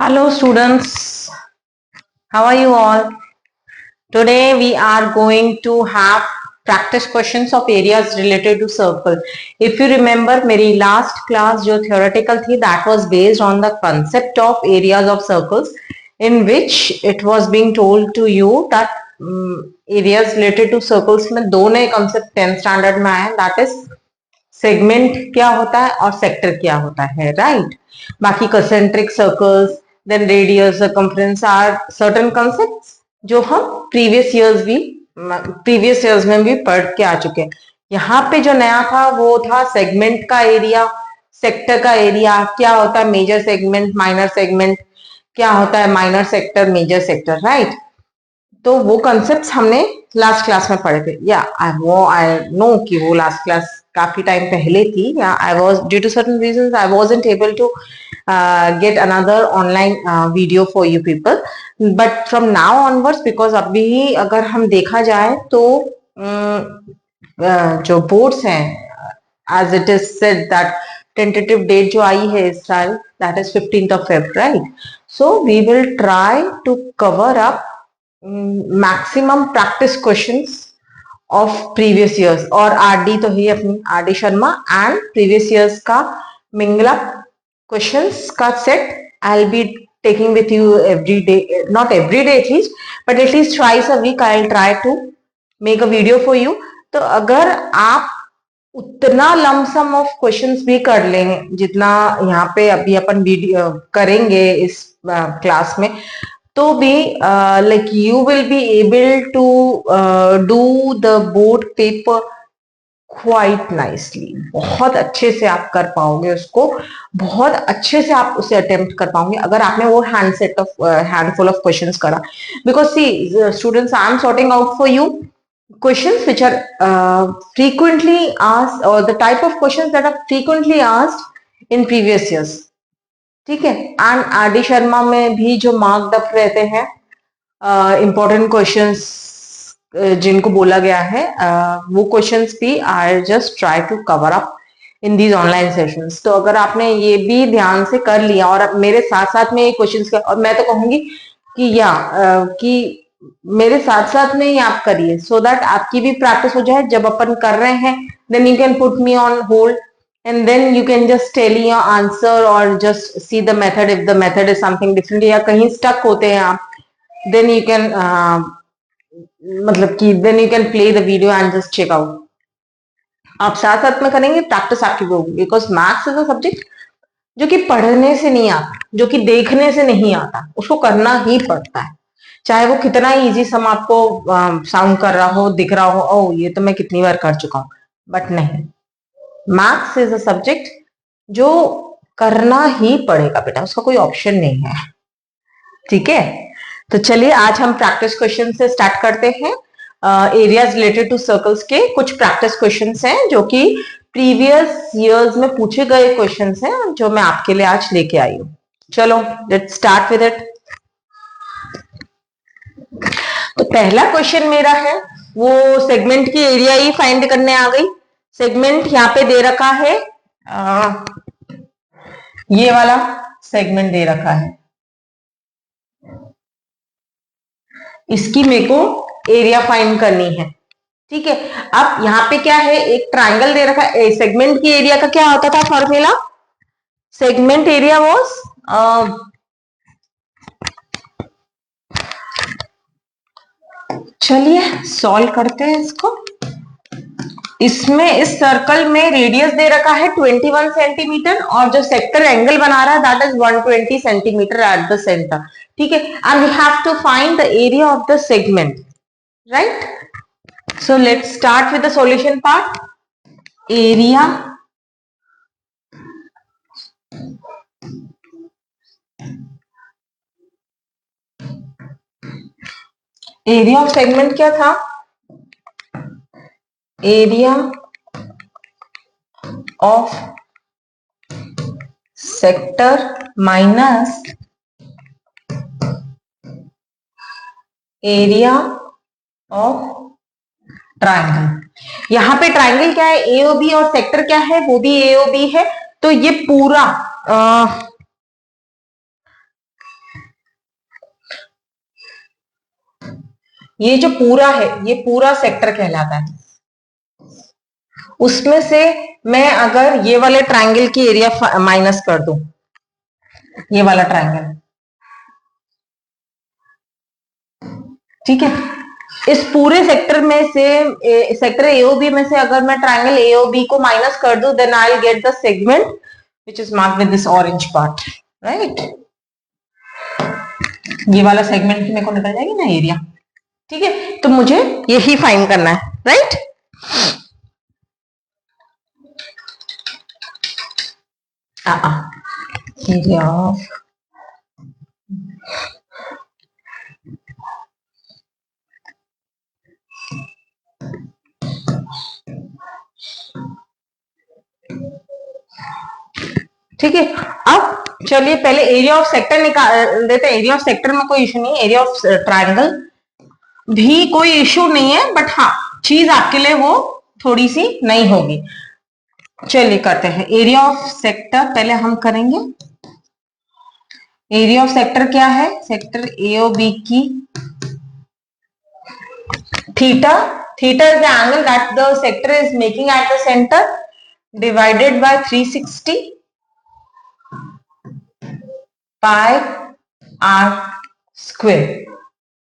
Hello students, how are you all? Today we are going to have practice questions of areas related to circle. If you remember मेरी last class जो theoretical थी that was based on the concept of areas of circles in which it was being told to you that areas related to circles में दो नए concept 10th standard में आए that is segment क्या होता है और सेक्टर क्या होता है राइट बाकी concentric circles then radius circumference are certain concepts जो हम प्रीवियस ईयर्स में भी पढ़ के आ चुके हैं यहाँ पे जो नया था वो था सेगमेंट का एरिया सेक्टर का एरिया क्या होता है मेजर सेगमेंट माइनर सेगमेंट क्या होता है minor sector major sector right तो वो कॉन्सेप्ट्स हमने लास्ट क्लास में पढ़े थे या आई नो कि वो लास्ट क्लास काफी टाइम पहले थी या I was due to certain reasons I wasn't able to get another online video for you people but from now onwards because अभी अगर हम देखा जाए तो जो बोर्ड्स हैं as it is said that tentative date जो आई है इस साल that is 15th of Feb right so we will try to cover up maximum practice questions of previous years और आरडी तो ही अपनी RD Sharma and previous years का मिंगला questions का set I will be taking with you every day, not every day at least, but at least twice a week I'll try to make a video for you. तो अगर आप उतना lump sum of questions भी कर लें जितना यहाँ पे अभी अपन वीडियो करेंगे इस क्लास में तो भी like you will be able to do the board paper quite nicely बहुत अच्छे से आप कर पाओगे उसको बहुत अच्छे से आप उसे अटेम्प्ट कर पाओगे अगर आपने वो हैंडफुल ऑफ क्वेश्चंस करा because see students I am sorting out for you questions which are frequently asked or the type of questions that are frequently asked in previous years ठीक है एंड आरडी शर्मा में भी जो marked up रहते हैं important questions जिनको बोला गया है वो क्वेश्चंस भी I just try to cover up in these online sessions तो अगर आपने ये भी ध्यान से कर लिया और मेरे साथ साथ में ये क्वेश्चंस और मैं तो कहूंगी कि कि मेरे साथ साथ में ही आप करिए सो दैट आपकी भी प्रैक्टिस हो जाए जब अपन कर रहे हैं then you can put me on hold and then you can just tell your answer or just see the method if the method is something different या कहीं stuck होते हैं आप then you can मतलब कि then you can play the video and just check out आप साथ साथ में करेंगे प्रैक्टिस आपकी होगी because maths is a subject जो कि पढ़ने से नहीं आता जो कि देखने से नहीं आता उसको करना ही पड़ता है चाहे वो कितना ही इजी सम आपको साउंड कर रहा हो दिख रहा हो ओ ये तो मैं कितनी बार कर चुका हूं बट नहीं मैथ्स इज अ सब्जेक्ट जो करना ही पड़ेगा बेटा उसका कोई ऑप्शन नहीं है ठीक है तो चलिए आज हम प्रैक्टिस क्वेश्चन से स्टार्ट करते हैं एरियाज रिलेटेड टू सर्कल्स के कुछ प्रैक्टिस क्वेश्चंस हैं जो कि प्रीवियस ईयर्स में पूछे गए क्वेश्चंस हैं जो मैं आपके लिए आज लेके आई हूं चलो लेट्स स्टार्ट विद इट तो पहला क्वेश्चन मेरा है वो सेगमेंट की एरिया ही फाइंड करने आ गई सेगमेंट यहाँ पे दे रखा है ये वाला सेगमेंट दे रखा है इसकी मेरे को एरिया फाइंड करनी है ठीक है अब यहाँ पे क्या है एक ट्राइंगल दे रखा है सेगमेंट की एरिया का क्या होता था फॉर्मूला सेगमेंट एरिया वाज चलिए सॉल्व करते हैं इसको इसमें इस सर्कल में रेडियस दे रखा है 21 सेंटीमीटर और जो सेक्टर एंगल बना रहा है that is 120 centimetre at the centre ठीक है and we have to find the area of the segment right so let's start with the solution part area area of segment क्या था area of sector minus area of triangle यहां पे triangle क्या है AOB और sector क्या है वो भी एओबी है तो ये पूरा ये जो पूरा है ये पूरा सेक्टर कहलाता है। उसमें से मैं अगर ये वाले ट्रायंगल की एरिया माइनस कर दूं, ये वाला ट्रायंगल, ठीक है, इस पूरे सेक्टर में से सेक्टर एओबी में से अगर मैं ट्रायंगल एओबी को माइनस कर दूं, then I will get the segment which is marked with this orange part, right. ये वाला सेगमेंट मेरे को निकल जाएगी ना एरिया, ठीक है। तो मुझे यही फाइंड करना है, राइट। एरिया ऑफ ठीक है। अब चलिए पहले एरिया ऑफ सेक्टर निकाल देते हैं। एरिया ऑफ सेक्टर में कोई इशू नहीं, एरिया ऑफ ट्रायंगल भी कोई इशू नहीं है, बट हाँ चीज आपके लिए वो थोड़ी सी नई होगी। चलिए करते हैं एरिया ऑफ सेक्टर। पहले हम करेंगे एरिया ऑफ सेक्टर क्या है, सेक्टर एओबी की theta, theta is the angle that the sector is making at the center divided by 360 by r square.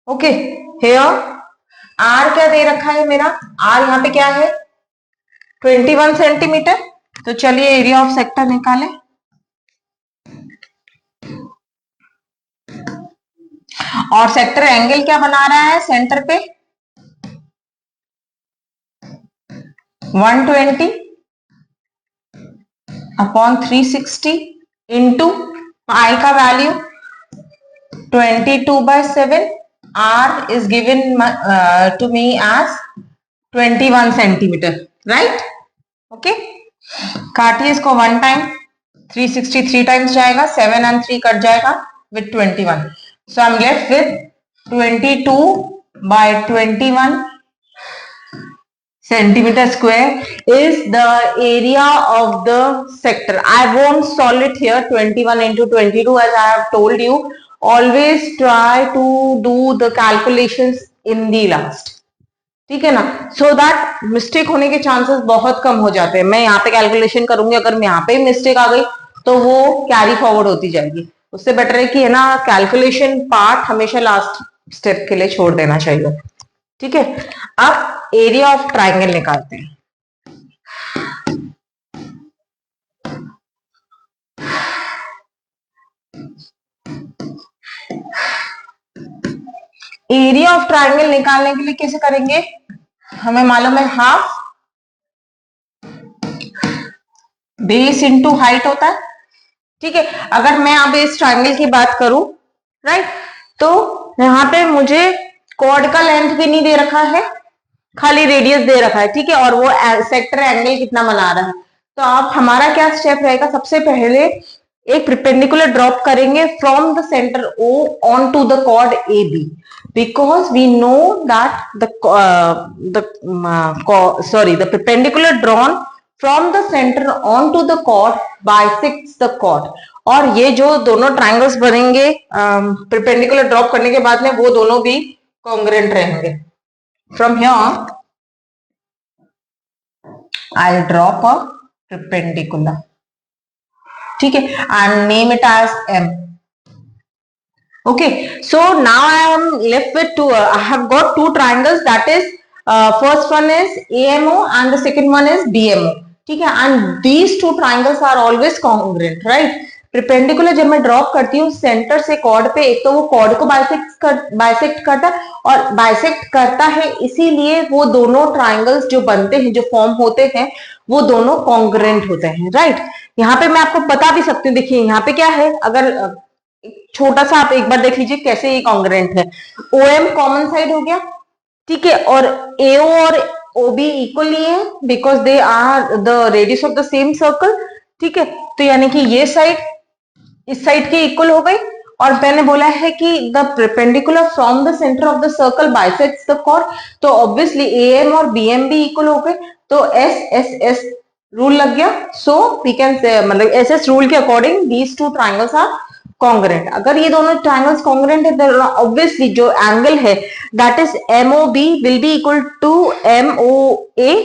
Okay, here r क्या दे रखा है मेरा, r यहाँ पे क्या है 21 सेंटीमीटर। तो चलिए एरिया ऑफ सेक्टर निकालें। और सेक्टर एंगल क्या बना रहा है सेंटर पे 120 अपॉन 360 इंटू पाई का value 22/7, r is given to me as 21 centimetre, right. Okay, काटिए इसको 1 टाइम, 360 3 टाइम्स जाएगा, 7 and 3 कट जाएगा with 21, so I'm left with 22/21 centimeter square is the area of the sector. I won't solve it here 21 into 22 as I have told you. Always try to do the calculations in the last, ठीक है ना, so that mistake होने के chances बहुत कम हो जाते हैं। मैं यहाँ पे कैलकुलेशन करूंगी, अगर यहाँ पे मिस्टेक आ गई तो वो कैरी फॉरवर्ड होती जाएगी। उससे बेटर है कि है ना कैलकुलेशन पार्ट हमेशा लास्ट स्टेप के लिए छोड़ देना चाहिए, ठीक है। अब एरिया ऑफ ट्राइंगल निकालते हैं। एरिया ऑफ ट्राइंगल निकालने के लिए कैसे करेंगे, हमें मालूम है हाफ बेस इनटू हाइट होता है, ठीक है। अगर मैं अब इस ट्राइंगल की बात करूं, राइट, तो यहां पे मुझे कॉर्ड का लेंथ भी नहीं दे रखा है, खाली रेडियस दे रखा है, ठीक है, और वो सेक्टर एंगल कितना बना रहा है। तो आप हमारा क्या स्टेप रहेगा, सबसे पहले एक परपेंडिकुलर ड्रॉप करेंगे from the centre O on to the chord AB, because we know that the perpendicular drawn from the center onto the chord bisects the chord. और ये जो दोनों ट्रायंगल्स बनेंगे परपेंडिकुलर ड्रॉप करने के बाद में, वो दोनों भी कॉन्ग्रुएंट रहेंगे। From here I'll drop a perpendicular, ठीक है, and name it as M. Okay, so now I am left with two. I have got two triangles. That is, first one is AMO and the second one is BMO. ठीक है, and these two triangles are always congruent, right? Perpendicular जब मैं drop करती हूँ centre से cord पे, एक तो वो कॉर्ड को बाइसेक्ट करता है, और बाइसेक्ट करता है इसीलिए वो दोनों ट्राइंगल्स जो बनते हैं, जो फॉर्म होते हैं, वो दोनों कॉन्ग्रुएंट होते हैं, राइट। यहाँ पे मैं आपको बता भी सकती हूँ, देखिए यहाँ पे क्या है, अगर छोटा सा आप एक बार देख लीजिए कैसे ये कॉन्ग्रुएंट है। OM कॉमन साइड हो गया, ठीक है, और AO और OB इक्वली है because they are the radius of the same circle, ठीक है। तो यानी कि ये साइड इस साइड के इक्वल हो गई, और मैंने बोला है कि the perpendicular from the centre of the circle bisects the chord, तो ऑब्वियसली AM और BM भी इक्वल हो गए, तो SSS रूल लग गया। सो वी कैन से, मतलब SS रूल के according these two triangles are congruent. अगर ये दोनों ट्राइंगल्स कॉन्ग्रेंट है तो ऑब्वियसली जो एंगल है that is MOB will be equal to MOA,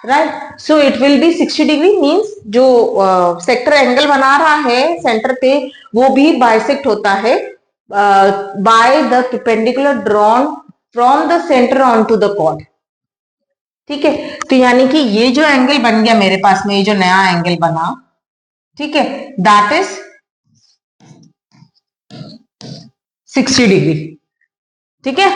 right. So it will be 60 degree, means जो सेक्टर एंगल बना रहा है सेंटर पे वो भी बाइसेक्ट होता है by the perpendicular drawn from the centre on to the chord. ठीक है, तो यानी कि ये जो एंगल बन गया मेरे पास में, ये जो नया एंगल बना, ठीक है, दैट इज 60 डिग्री। ठीक है,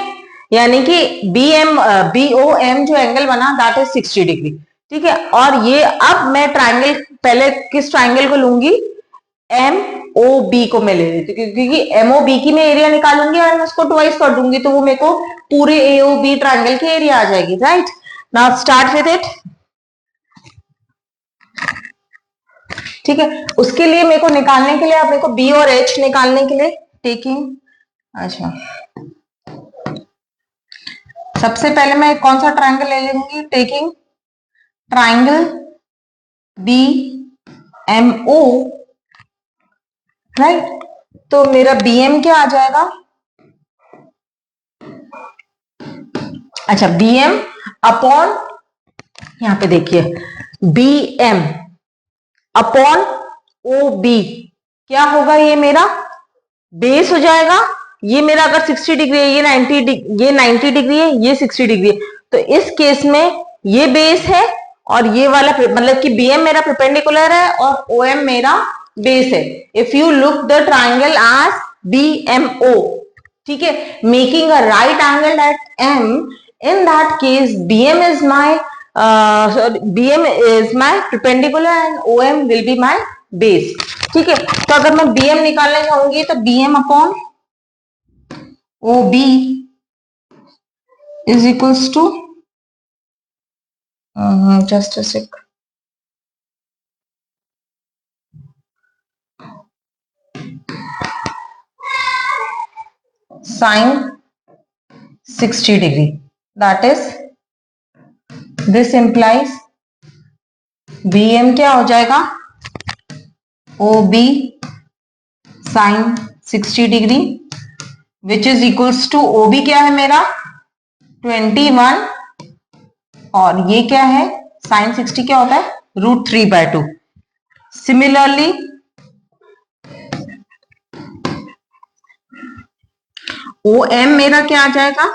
यानी कि BOM जो एंगल बना दैट इज 60 डिग्री। ठीक है, और ये अब मैं ट्राइंगल, पहले किस ट्राइंगल को लूंगी, MOB को मैं ले लेती हूँ, क्योंकि MOB की मैं एरिया निकालूंगी और मैं उसको ट्वाइस कर दूंगी तो वो मेरे को पूरे AOB ट्राइंगल की एरिया आ जाएगी, right. Now start with it. ठीक है, उसके लिए मेरे को निकालने के लिए, अब मेरे को B और H निकालने के लिए टेकिंग, अच्छा सबसे पहले मैं कौन सा ट्राइंगल ले लूंगी, टेकिंग ट्राइंगल BMO, राइट। तो मेरा BM क्या आ जाएगा, अच्छा BM अपॉन, यहां पे देखिए BM अपॉन OB क्या होगा, ये मेरा बेस हो जाएगा। ये मेरा अगर 60 डिग्री है, ये 90 डिग्री है, ये 60 डिग्री है, तो इस केस में ये बेस है और ये वाला मतलब कि BM मेरा परपेंडिकुलर है और OM मेरा बेस है। If you look the triangle as BMO, ठीक है, making a right angle at M, in that case BM is my perpendicular and OM will be my base। ठीक है, तो अगर मैं BM निकालने जाऊंगी तो BM upon OB is equals to just a sec, sin 60 degree, that is this implies BM क्या हो जाएगा, OB sin 60 degree which is equals to, OB क्या है मेरा 21 और ये क्या है sin 60 क्या होता है √3/2। सिमिलरली OM मेरा क्या आ जाएगा,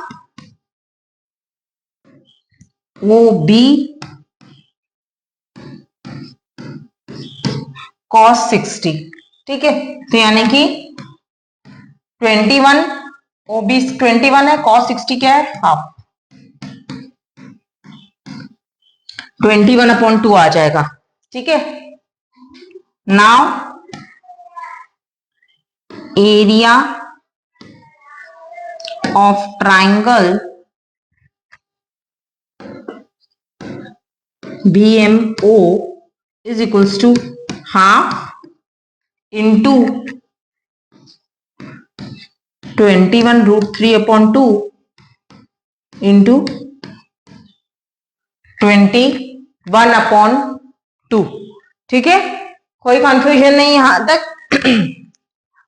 OB cos 60। ठीक है, तो यानी कि 21 OB 21 है, cos 60 क्या है हाफ, 21/2 आ जाएगा। ठीक है, now area of triangle BMO is equals to half into 21√3/2 into 21/2। ठीक है, कोई कंफ्यूजन नहीं यहां तक।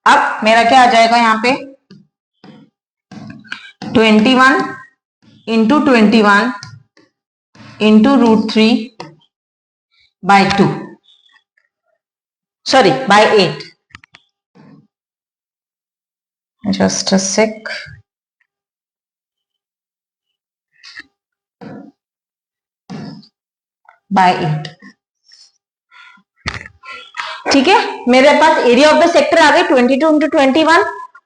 अब मेरा क्या आ जाएगा यहाँ पे 21 into 21 into √3/2, sorry by 8, just a sec, by 8। ठीक है, मेरे पास एरिया ऑफ द सेक्टर आ गई 22 into 21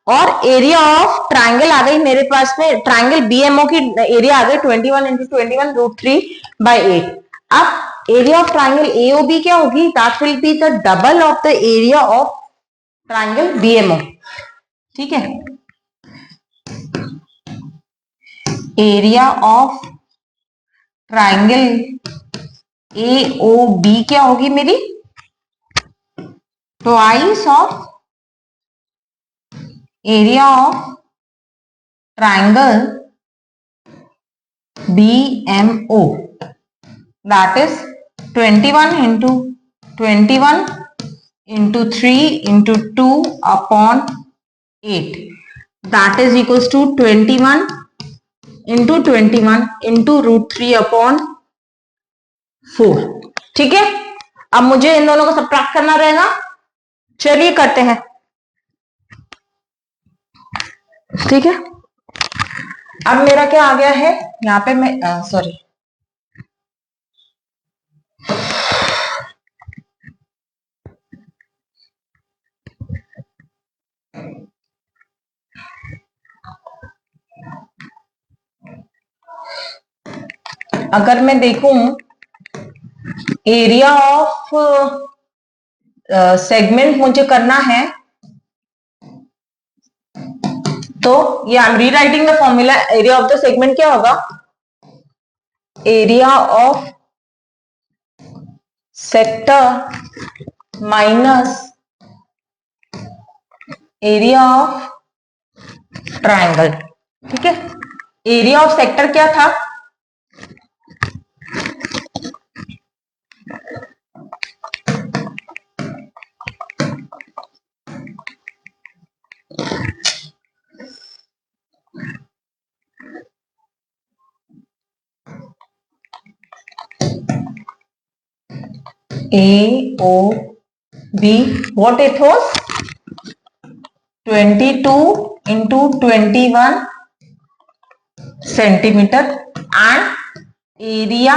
और एरिया ऑफ ट्राइंगल आ गई मेरे पास में, ट्राइंगल BMO की एरिया आ गई 21 into 21 √3/8। अब एरिया ऑफ ट्राइंगल AOB क्या होगी, that will be the double of the area of triangle BMO। ठीक है, एरिया ऑफ ट्राइंगल AOB क्या होगी मेरी, twice of area of triangle BMO, that is 21 into 21 into 3 into 2 upon 8, that is equals to 21 into 21 into root 3 upon 4. ठीक है, अब मुझे इन दोनों को सबट्रैक्ट करना रहेगा. चलिए करते हैं. ठीक है, अब मेरा क्या आ गया है यहाँ पे, मैं सॉरी, अगर मैं देखूं एरिया ऑफ सेगमेंट मुझे करना है, तो ये I am rewriting the formula. Area of the segment क्या होगा? Area of sector minus area of triangle. ठीक है, एरिया ऑफ सेक्टर क्या था? AOB, what it was? 22 into 21 centimeter, and area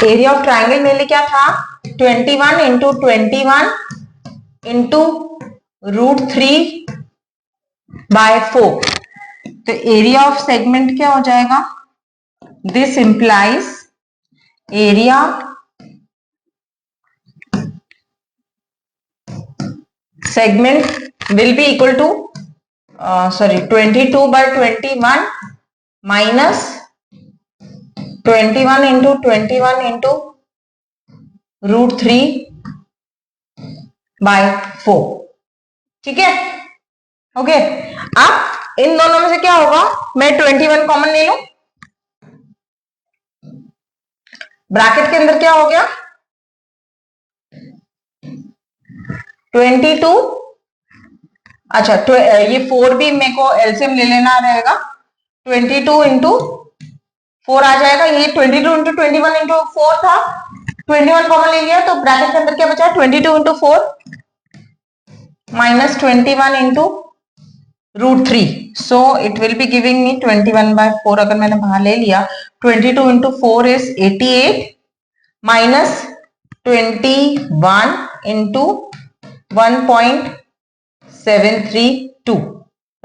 area of triangle मेरे लिए क्या था? 21 इंटू 21 इंटू रूट 3 बाय 4. तो एरिया ऑफ सेगमेंट क्या हो जाएगा? This implies area segment will be equal to 22 by 21 minus 21 into 21 into root 3 by 4. ठीक है, ओके. अब इन दोनों में से क्या होगा? मैं 21 कॉमन ले लूं. ब्रैकेट के अंदर क्या हो गया? 22. अच्छा, ये 4 भी मेरे को एलसीएम ले लेना रहेगा. 22 इंटू 4 आ जाएगा. ये 22 इंटू 21 इंटू 4 था. 21 कॉमन ले लिया, तो ब्रैकेट के अंदर क्या बचा? 22 into 4 minus 21 into root 3. So it will be giving me 21 by 4. अगर मैंने बाहर ले लिया, 22 into 4 is 88 minus 21 into 1.732,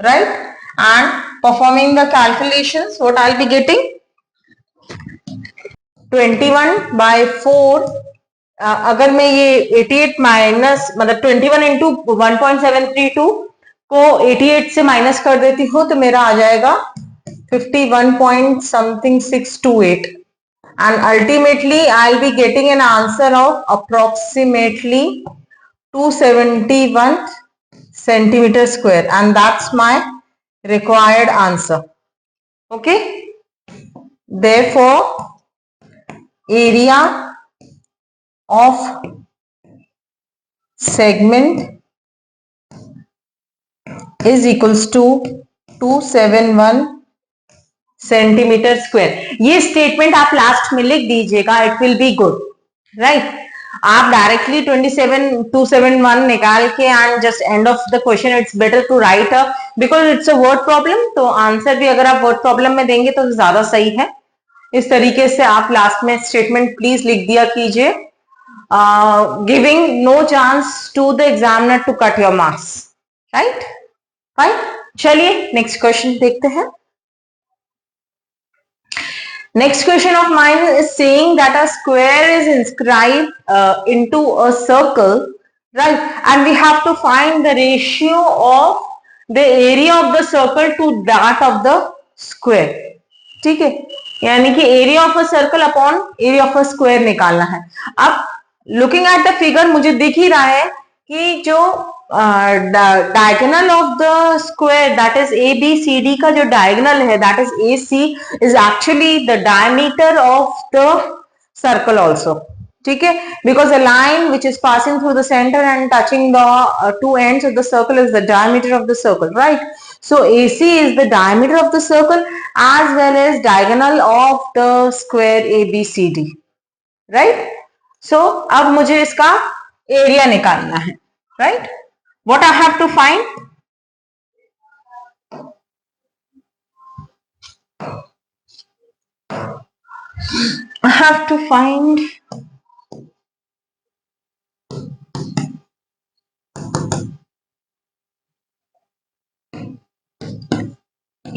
right? And performing the calculations, what I'll be getting? 21 by 4. अगर मैं ये 88 माइनस मतलब 21 इंटू 1.732 को 88 से माइनस कर देती हूँ, तो मेरा आ जाएगा 51 point something 628, and ultimately I'll be getting an answer of approximately 271 centimeter square, and that's my required answer. Okay, therefore area of segment is equals to 271 centimetre square. ये स्टेटमेंट आप लास्ट में लिख दीजिएगा, it will be good, right? आप directly 271 निकाल के and just end of the question, it's better to write a, because it's a word problem. तो answer भी अगर आप वर्ड प्रॉब्लम में देंगे तो ज्यादा सही है. इस तरीके से आप लास्ट में स्टेटमेंट प्लीज लिख दिया कीजिए, giving no chance to the examiner to cut your marks, right? Fine, चलिए नेक्स्ट क्वेश्चन देखते हैं. Next question of mine is saying that a square is inscribed into a circle, right? And we have to find the ratio of the area of the circle to that of the square. ठीक है, यानी कि area of a circle upon area of a square निकालना है। अब looking at the figure मुझे दिख ही रहा है कि जो diagonal of the square that is A B C D का जो डायगोनल है that is A C is actually the diameter of the circle also. ठीक है, because a line which is passing through the centre and touching the two ends of the circle is the diameter of the circle, right? So AC is the diameter of the circle as well as diagonal of the square ABCD, right? So अब मुझे इसका area निकालना है, right? What I have to find? I have to find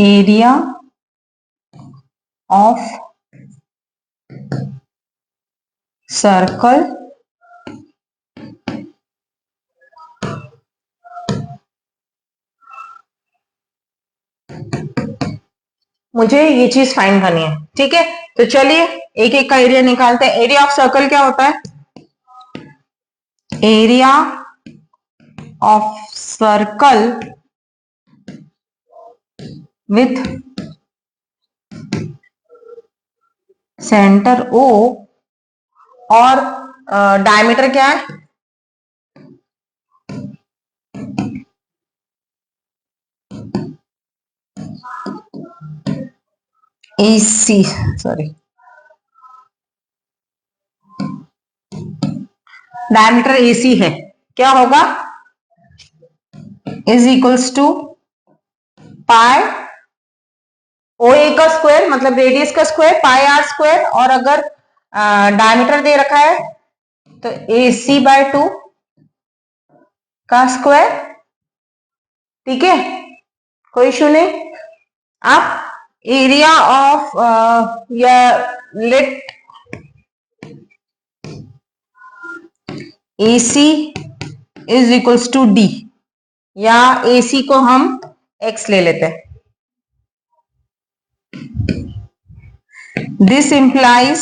area of circle मुझे ये चीज find करनी है। ठीक है, तो चलिए एक एक का एरिया निकालते हैं। एरिया ऑफ सर्कल क्या होता है? Area of circle with centre O और डायमीटर क्या है? AC, सॉरी, डायमीटर AC है, क्या होगा? Is equals to pi OA का स्क्वायर मतलब रेडियस का स्क्वायर पाई आर स्क्वायर, और अगर डायमीटर दे रखा है तो AC/2 का स्क्वायर। ठीक है, कोई इशू नहीं। अब एरिया ऑफ या let AC is equals to D, या AC को हम X ले लेते हैं। This implies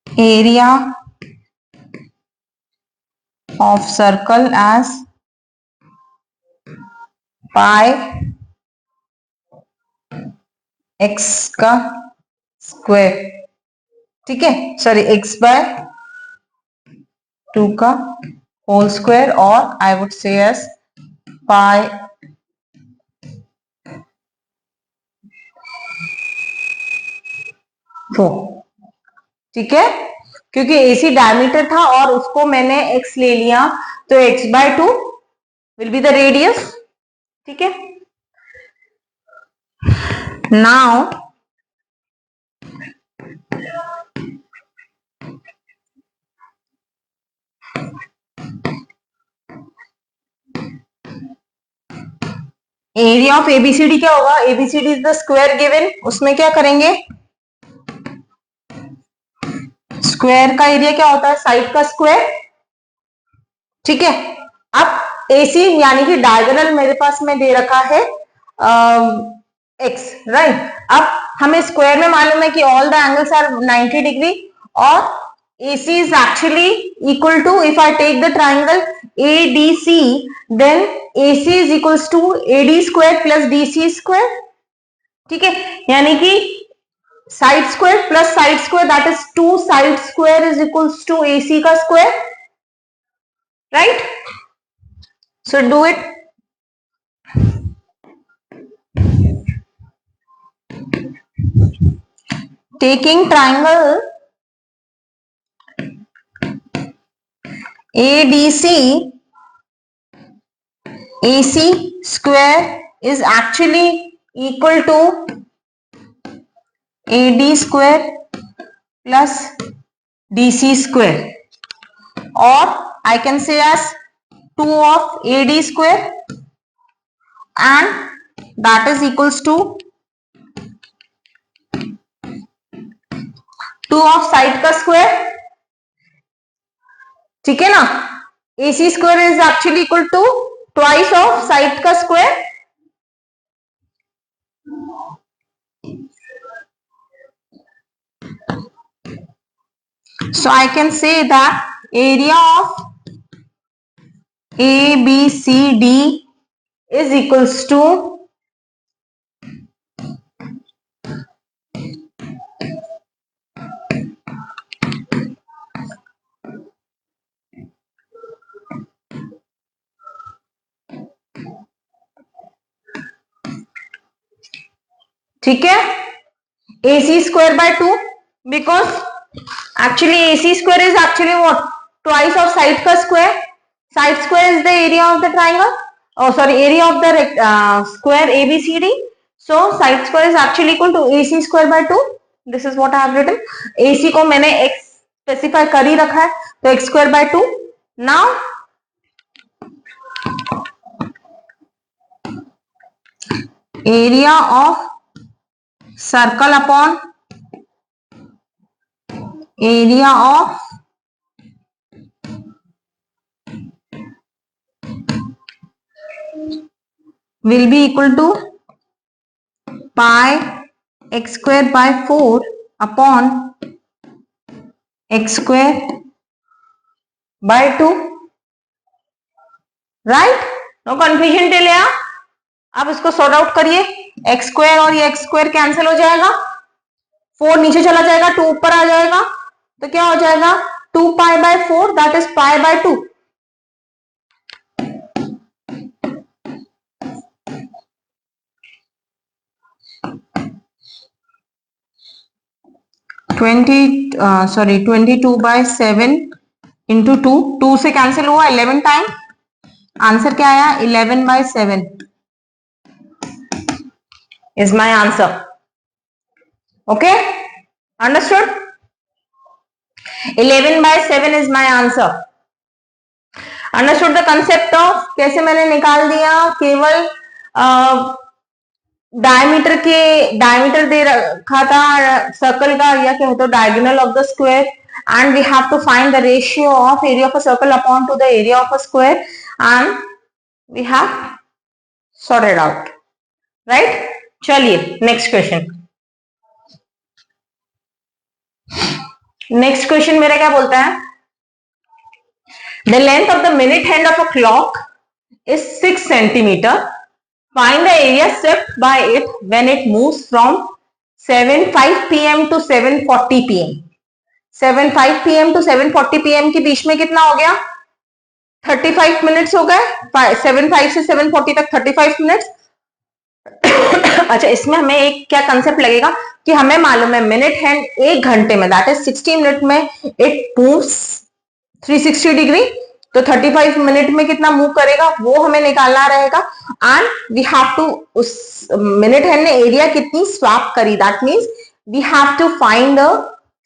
area of circle as pi x का स्क्वायर। ठीक है, सॉरी x/2 का होल स्क्वायर, और आई वुड से एस पाई ठीक है, क्योंकि AC डायमीटर था और उसको मैंने x ले लिया तो x/2 will be the radius. ठीक है, नाउ एरिया ऑफ ABCD क्या होगा? ABCD is the square given, उसमें क्या करेंगे? स्क्वायर का एरिया क्या होता है? साइड का स्क्वायर। ठीक है, अब AC यानी कि डायगोनल मेरे पास में दे रखा है x, राइट? अब हमें स्क्वायर में मालूम है कि all the angles are 90 degree, और AC is actually equal to, if I take the triangle ADC, then AC is equals to AD square plus DC square। ठीक है, यानी कि side square plus side square that is 2 side square is equals to AC का square, right? So do it. Taking triangle ADC, AC square is actually equal to AD square plus DC square, or I can say as 2 of AD square, and that is equals to 2 of side का square. ठीक है ना, AC square is actually equal to twice of side का square. So I can say that area of ABCD is equals to ठीक है AC square by 2 because actually AC square is actually what twice of side ka square. Side square is the area of the triangle. Oh sorry, area of the square ABCD. So side square is actually equal to AC square by 2. This is what I have written. AC को मैंने x specify कर ही रखा है तो x square by 2. Now area of circle upon area of will be equal to pi x square by 4 upon x square by 2. Right no confusion till यहाँ. आप इसको sort out करिए. एक्स स्क्वायर और ये एक्स स्क्वायर कैंसिल हो जाएगा. 4 नीचे चला जाएगा, 2 ऊपर आ जाएगा, तो क्या हो जाएगा 2 pi by 4 that is pi by 2. 22 by 7 into 2 से कैंसिल हुआ 11 टाइम. आंसर क्या आया 11 by 7 is my answer. Okay, understood? 11 by 7 is my answer. Understood the concept of कैसे मैंने निकाल दिया. केवल डायमीटर दे रखा था सर्कल का या क्या होता है diagonal of the square and we have to find the ratio of area of a circle upon to the area of a square and we have sorted out. Right? चलिए next question. Next question मेरा क्या बोलता है the length of the minute hand of a clock is 6 centimeter. Find the area swept by it when it moves from 7:05 p.m. to 7:40 p.m. 7:05 p.m. to 7:40 p.m. के बीच में कितना हो गया 35 minutes हो गए. 7:05 से 7:40 तक 35 मिनट्स. अच्छा इसमें हमें एक क्या कंसेप्ट लगेगा कि हमें मालूम है मिनट हैंड 1 घंटे में दैट इज 60 मिनट में इट मूव्स 360 डिग्री. तो 35 मिनट में कितना मूव करेगा वो हमें निकालना रहेगा. एंड वी हैव टू उस मिनट हैंड ने एरिया कितनी स्वैप करी that means we have to find the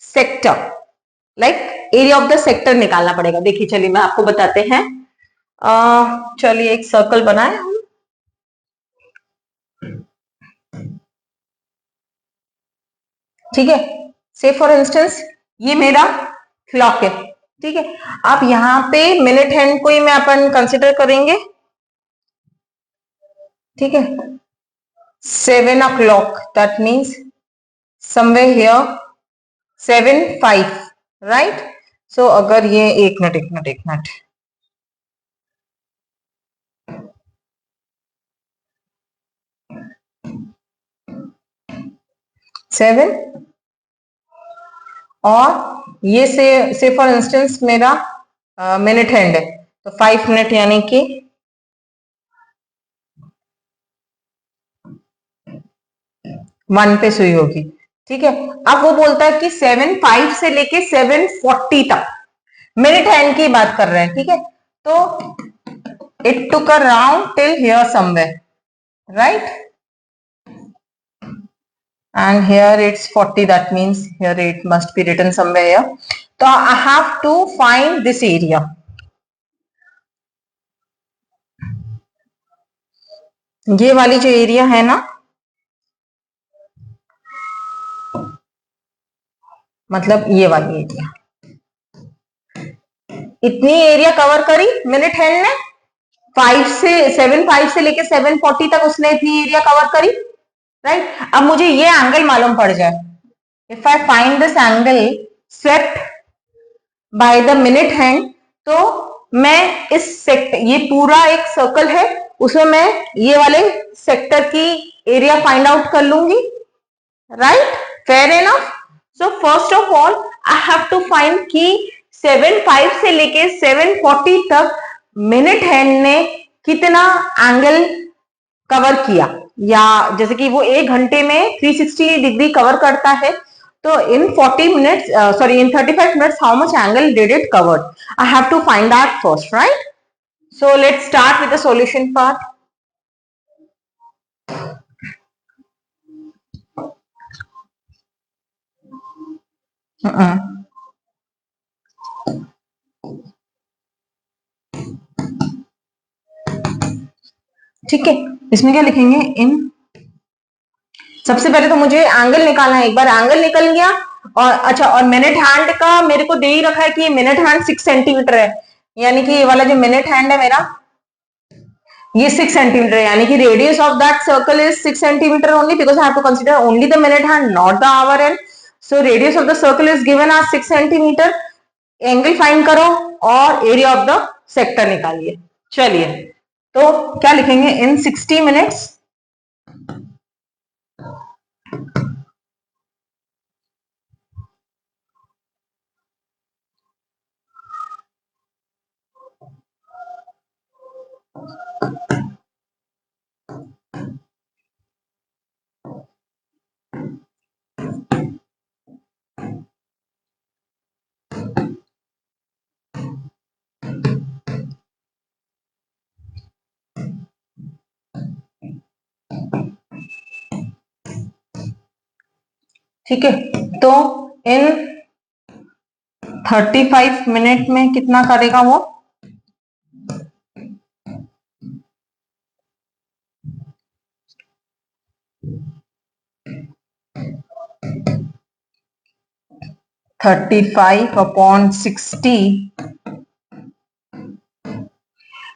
sector like area of the sector निकालना पड़ेगा. देखिए चलिए मैं आपको बताते हैं. चलिए एक सर्कल बनाए हम. ठीक है से फॉर इंस्टेंस ये मेरा क्लॉक है. ठीक है आप यहाँ पे मिनट हैंड को ही मैं अपन कंसिडर करेंगे. ठीक है 7 o'clock that means somewhere here 7:05 right. So अगर ये एक मिनट 7 और ये से फॉर इंस्टेंस मेरा मिनट हैंड है तो 5 मिनट यानी कि 1 पे सुई होगी. ठीक है अब वो बोलता है कि 7:05 से लेके 7:40 तक मिनट हैंड की बात कर रहे हैं. ठीक है तो it took a round till here somewhere right and here it's 40 that means here it must be written somewhere here. So I have to find this area. ये वाली जो एरिया है ना मतलब ये वाली एरिया इतनी एरिया कवर करी मिनट हैंड ने 7:05 से लेके 7:40 तक उसने इतनी एरिया कवर करी राइट. अब मुझे ये एंगल मालूम पड़ जाए. If I find this angle swept by the minute hand, तो मैं इस सेक्टर, ये पूरा एक सर्कल है, उसमें मैं ये वाले सेक्टर की एरिया फाइंड आउट कर लूंगी, right, fair enough. So first of all I have to find कि 7:05 से लेके 7:40 तक मिनट हैंड ने कितना एंगल कवर किया, या जैसे कि वो 1 घंटे में 360 डिग्री कवर करता है, तो in 40 minutes, sorry in 35 minutes how much angle did it covered, I have to find that first, right. So let's start with the solution part. ठीक है, इसमें क्या लिखेंगे, इन, सबसे पहले तो मुझे एंगल निकालना है, एक बार एंगल निकल गया, और अच्छा, और मिनट हैंड का मेरे को दे ही रखा है कि मिनट हैंड 6 सेंटीमीटर है, यानी कि ये वाला जो मिनट हैंड है मेरा, ये 6 सेंटीमीटर है, यानी कि radius of that circle is 6 centimetre only, because I have to consider only the minute hand, not the hour hand. So radius of the circle is given as 6 centimetre. Angle find करो और area of the sector निकालिए। चलिए, तो क्या लिखेंगे, इन 60 minutes ठीक है, तो इन 35 मिनट में कितना करेगा वो, थर्टी फाइव अपॉन 60,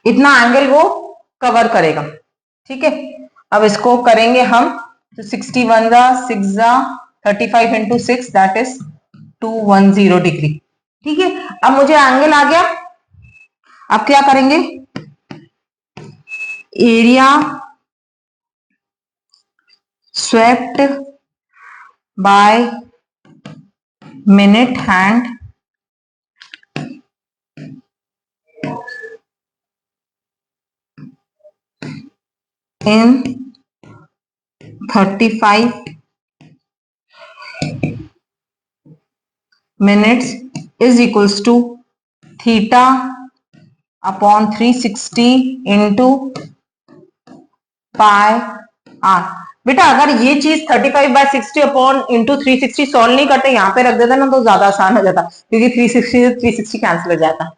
इतना एंगल वो कवर करेगा। ठीक है, अब इसको करेंगे हम, तो 61 जा 6 जा 35 इंटू 6 दैट इज 210 डिग्री। ठीक है, अब मुझे एंगल आ गया, अब क्या करेंगे, area swept by minute hand in 35 minutes is equals to theta upon 360 into pi r। बेटा अगर ये चीज 35/60 अपॉन इंटू 360 सॉल्व नहीं करते, यहाँ पे रख देता ना, तो ज्यादा आसान हो जाता, क्योंकि 360 से 360 कैंसिल हो जाता।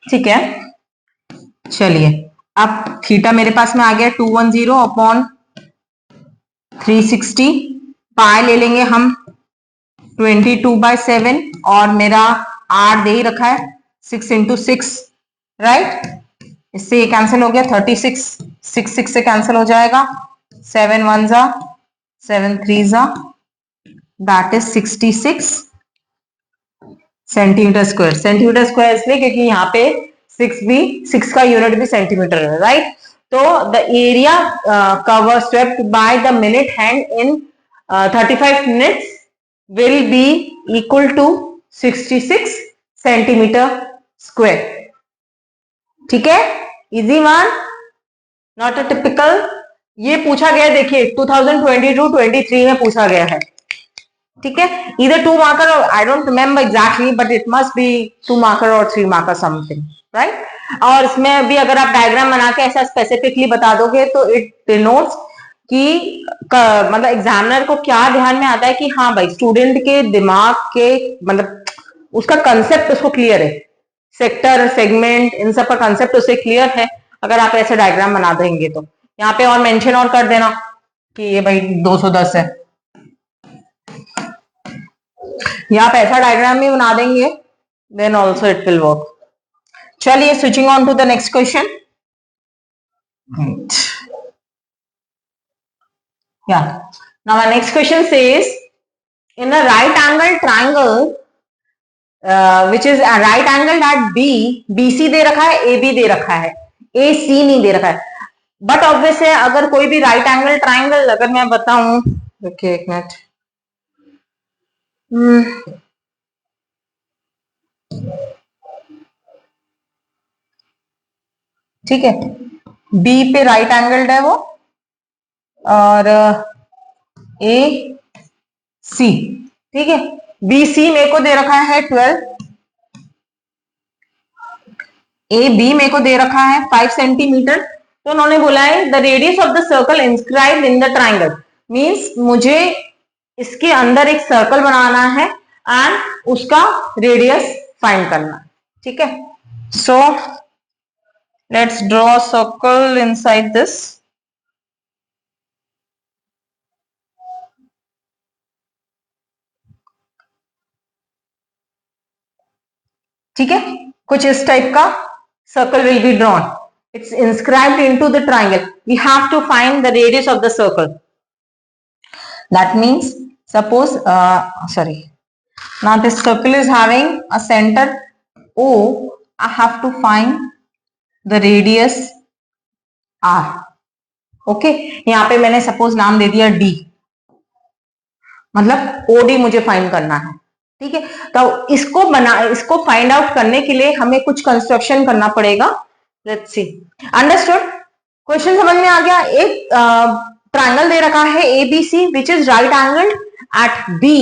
ठीक है, चलिए, अब थीटा मेरे पास में आ गया 210 अपॉन 360, पाई ले लेंगे हम 22/7, और मेरा आर दे ही रखा है 6 इंटू 6, राइट, इससे ये कैंसिल हो गया, 36 6 6 से कैंसिल हो जाएगा, 7 1 जा 7 3 जा that is 66 centimetre square. Centimetre square इसलिए क्योंकि यहाँ पे 6 का यूनिट भी सेंटीमीटर है, राइट। तो the area cover swept by the minute hand in 35 minutes will be equal to 66 centimetre square. ठीक है, easy one, not a typical. ये पूछा गया, देखिए 2022-23 में पूछा गया है। ठीक है, इधर 2 मार्कर, और I don't remember exactly, but it must be 2 marker और 3 मार्कर समथिंग, राइट। और इसमें भी अगर आप डायग्राम बना के ऐसा स्पेसिफिकली बता दोगे, तो इट डिनोट्स कि मतलब एग्जामिनर को क्या ध्यान में आता है कि हाँ भाई, स्टूडेंट के दिमाग के मतलब उसका कंसेप्ट उसको क्लियर है, सेक्टर सेगमेंट इन सब का कंसेप्ट उसे क्लियर है, अगर आप ऐसे डायग्राम बना देंगे तो। यहाँ पे और मेंशन और कर देना कि ये भाई 210 है, या आप ऐसा डायग्राम भी बना देंगे, then also it will work. चलिए, switching on to the next question. Yeah. Now our next question says, in a right angle triangle, which is right angle at B, BC दे रखा है, ए बी दे रखा है, ए सी नहीं दे रखा है। But obvious है अगर कोई भी राइट एंगल ट्राइंगल अगर मैं बताऊं, देखिए एक मिनट, ठीक है, बी पे राइट एंगल्ड है वो, और ए सी, ठीक है, बी सी मेरे को दे रखा है 12, ए बी मेरे को दे रखा है 5 सेंटीमीटर। तो उन्होंने बोला है the radius of the circle inscribed in the triangle, means मुझे इसके अंदर एक सर्कल बनाना है एंड उसका रेडियस फाइंड करना है, ठीक है। So let's draw a circle inside this, ठीक है, कुछ इस टाइप का circle will be drawn, it's inscribed into the triangle, we have to find the radius of the circle. That means suppose sorry, now this circle is having a center O, I have to find the radius R, okay, यहाँ पे मैंने suppose नाम दे दिया D, मतलब OD मुझे find करना है, ठीक है। तो इसको फाइंड आउट करने के लिए हमें कुछ कंस्ट्रक्शन करना पड़ेगा। लेट्स सी, अंडरस्टूड, क्वेश्चन समझ में आ गया। एक ट्राइंगल दे रखा है ABC which is right angle at B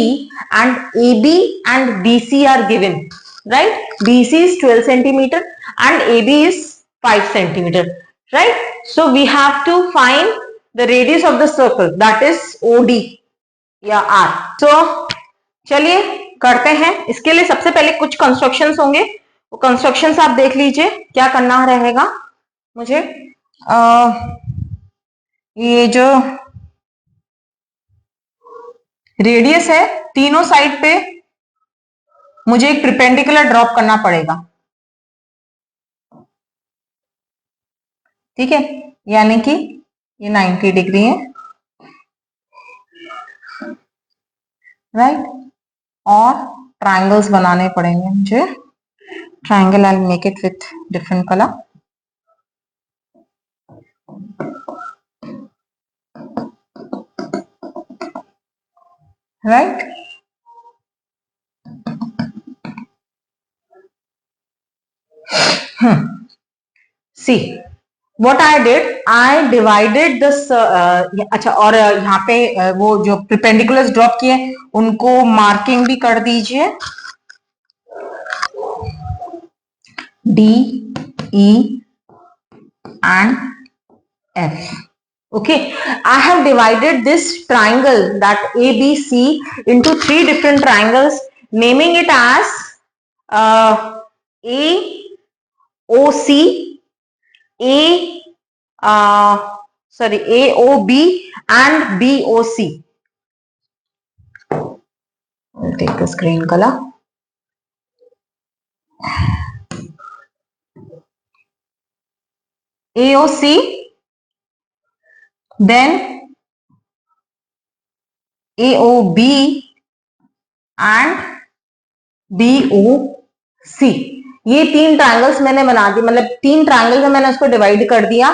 and AB and BC are given, right? BC is 12 centimeter and AB is 5 centimeter, right? So we have to find the radius of the circle, that is OD या R. So चलिए करते हैं। इसके लिए सबसे पहले कुछ constructions होंगे, वो कंस्ट्रक्शंस आप देख लीजिए क्या करना रहेगा मुझे। ये जो रेडियस है तीनों साइड पे मुझे एक परपेंडिकुलर ड्रॉप करना पड़ेगा, ठीक है, यानी कि ये 90 डिग्री है, राइट, और ट्राइंगल्स बनाने पड़ेंगे मुझे। Triangle I make it with different colour, right. See what I did, I divided this अच्छा, और यहाँ पे वो जो perpendiculars ड्रॉप किए उनको मार्किंग भी कर दीजिए, D, E and F. Okay, I have divided this triangle, that ABC, into 3 different triangles, naming it as AOC, AOB and BOC. I'll take this green color. AOC, then AOB and BOC. ये 3 triangles मैंने बना दी, मतलब 3 triangle में मैंने उसको divide कर दिया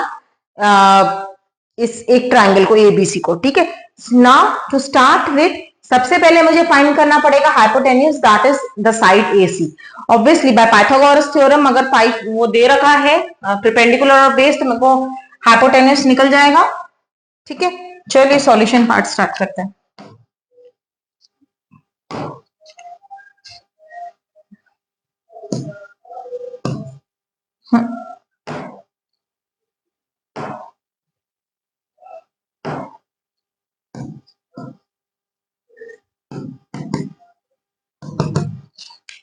इस एक ट्रायंगल को एबीसी को, ठीक है। नाउ टू स्टार्ट विथ, सबसे पहले मुझे फाइंड करना पड़ेगा hypotenuse, that is the side AC. Obviously by Pythagoras theorem अगर वो दे रखा है परपेंडिकुलर और बेस, तो मेरे को हाइपोटेन्यूज निकल जाएगा, ठीक है। चलिए सॉल्यूशन पार्ट स्टार्ट करते हैं।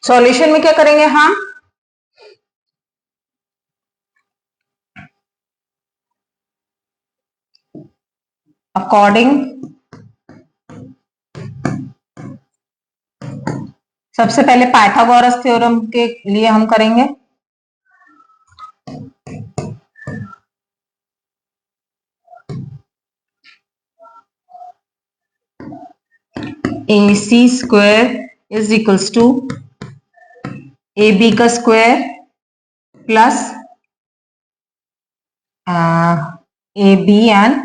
सॉल्यूशन में क्या करेंगे हम, अकॉर्डिंग, सबसे पहले पाइथागोरस थ्योरम के लिए हम करेंगे AC square is equals to A B का square plus A B and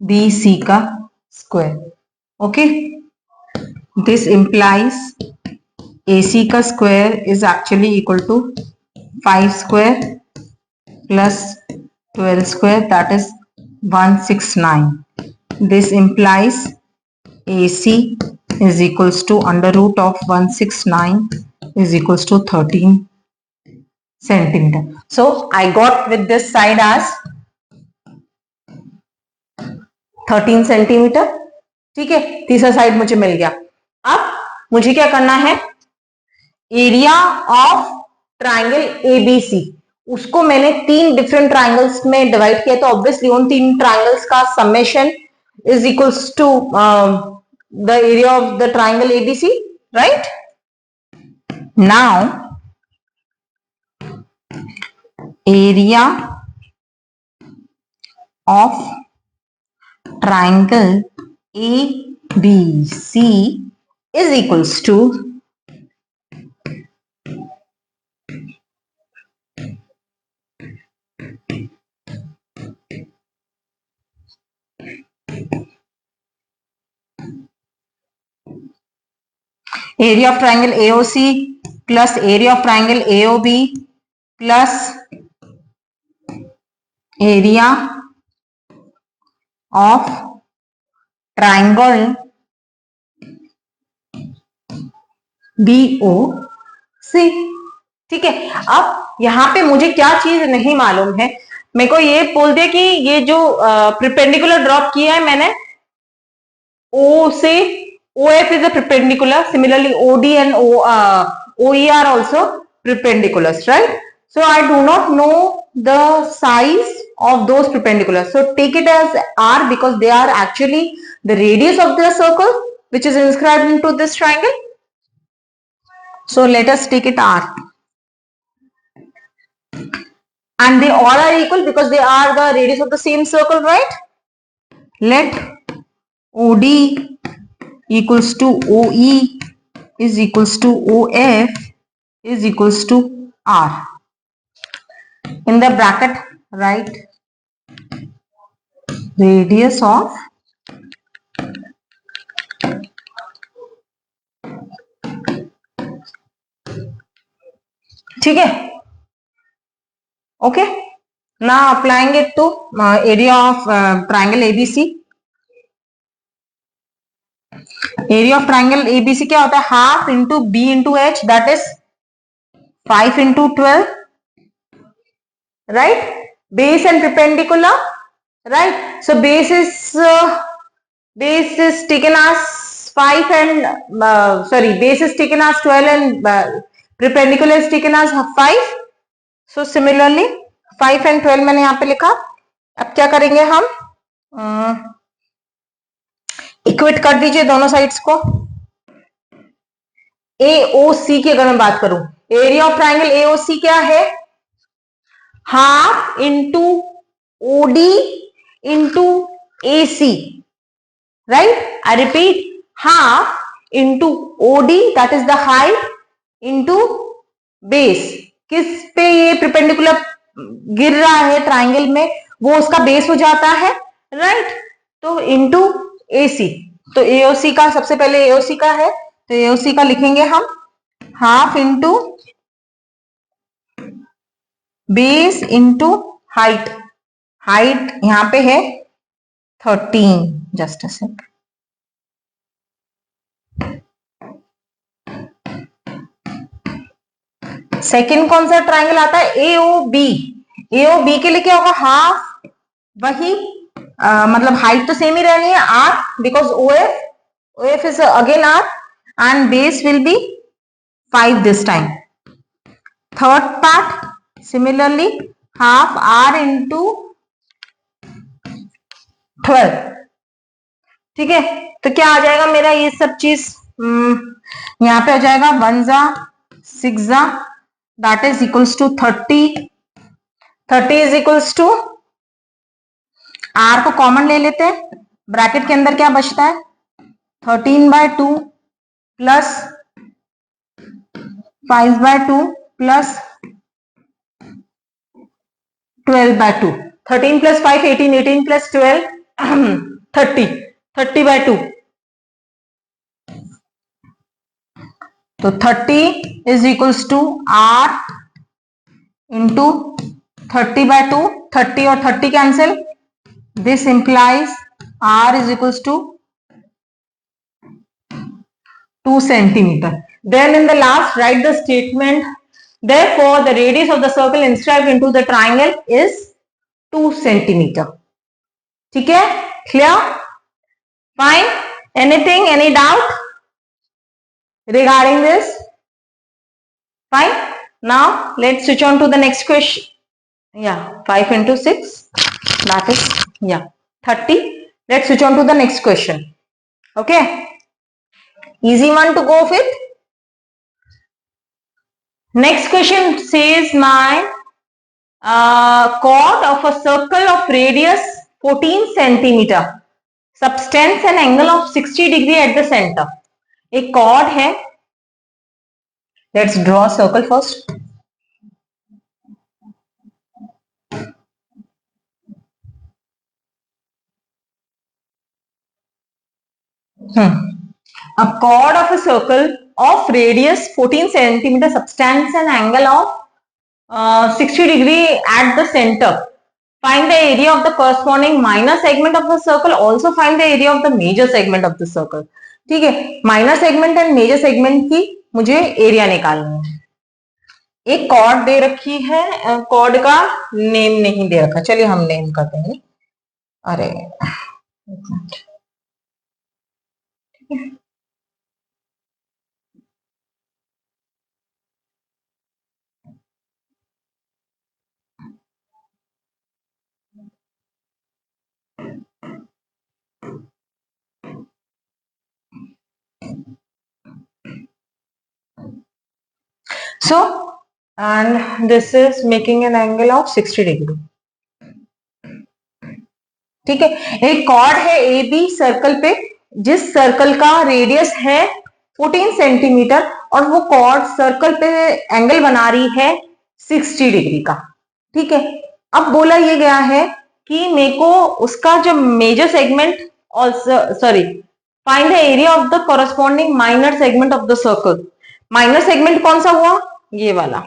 B C का square. Okay, this implies AC का square is actually equal to 5 square plus 12 square, that is 169. This implies AC is equals to under root of 169 is equals to 13 centimeter. So I got with this side as 13 centimetre. ठीक है, तीसरा side मुझे मिल गया. अब मुझे क्या करना है, एरिया ऑफ ट्राइंगल एबीसी, उसको मैंने 3 डिफरेंट ट्राइंगल्स में डिवाइड किया, तो ऑब्वियसली उन 3 ट्राइंगल्स का summation is equals to the area of the triangle ABC, right? Now area of triangle ABC is equals to area of triangle AOC plus area of triangle AOB plus area of triangle BOC. ठीक है, अब यहां पे मुझे क्या चीज नहीं मालूम है, मेरे को ये बोल दे कि ये जो परपेंडिकुलर ड्रॉप किया है मैंने O से OF is a perpendicular, similarly OD and OE are also perpendiculars, right? So I do not know the size of those perpendiculars, so take it as R because they are actually the radius of the circle which is inscribed into this triangle. So let us take it R, and they all are equal because they are the radius of the same circle, right? Let OD equals to OE is equals to OF is equals to R. In the bracket write radius of ठीक है, okay. Now applying it to area of triangle ABC. Area of triangle ABC क्या होता है, half into B into H, that is 5 into 12, right? Base and perpendicular, right? So base is taken as 5 and base is taken as 12 and perpendicular is taken as 5. So similarly 5 and 12 मैंने यहाँ पे लिखा. अब क्या करेंगे हम, equate कर दीजिए दोनों साइड्स को. AOC की अगर मैं बात करूं, एरिया ऑफ ट्राइंगल AOC क्या है, half into OD into AC, right? I repeat, half into OD that is the height into base. किस पे ये परपेंडिकुलर गिर रहा है ट्राइंगल में, वो उसका बेस हो जाता है, राइट? तो इंटू AC. तो AOC का सबसे पहले AOC का है, तो AOC का लिखेंगे हम half into base into height. Height यहां पे है 13. Just a sec. सेकेंड कौन सा ट्राइंगल आता है, AOB. AOB के लिए क्या होगा, हाफ वही मतलब हाइट तो सेम ही रहनी है R because OF is again R and base will be 5 this time. Third part similarly half R into 12. ठीक है, तो क्या आ जाएगा मेरा ये सब चीज, यहाँ पे आ जाएगा 1 जा 6 जा, that is equals to 30. 30 is equals to, R को कॉमन ले लेते हैं, ब्रैकेट के अंदर क्या बचता है, 13/2 प्लस 5/2 plus 12/2. 13 plus 5 18, 18 plus 12 30, 30/2. तो 30 is equals to R into 30/2. 30 और 30 cancel. This implies R is equals to 2 centimeter. Then in the last write the statement. Therefore, the radius of the circle inscribed into the triangle is 2 centimeter. ठीक है? Clear? Fine? Anything? Any doubt regarding this? Fine? Now let's switch on to the next question. Yeah, 5 into 6. That is, yeah, 30. Let's switch on to the next question. Okay? Easy one to go with. Next question says my chord of a circle of radius 14 centimeter subtends an angle of 60 degree at the center. एक chord है. Let's draw a circle first. A chord of a circle of radius 14 centimeter subtends an angle of 60 degree at the center. Find the area of the corresponding minor segment of the circle. Also find the area of the major segment of the circle. ठीक है, minor segment and major segment की मुझे area निकालनी है. एक cord दे रखी है, cord का नेम नहीं दे रखा. चलिए हम नेम करते हैं. अरे so and this is making an angle of 60 degree. ठीक है, एक कॉर्ड है ए बी सर्कल पे, जिस सर्कल का रेडियस है 14 सेंटीमीटर और वो कॉर्ड सर्कल पे एंगल बना रही है 60 डिग्री का. ठीक है, अब बोला ये गया है कि मेरे को उसका जो मेजर सेगमेंट और sorry find the area of the corresponding minor segment of the circle. Minor segment कौन सा हुआ? ये वाला.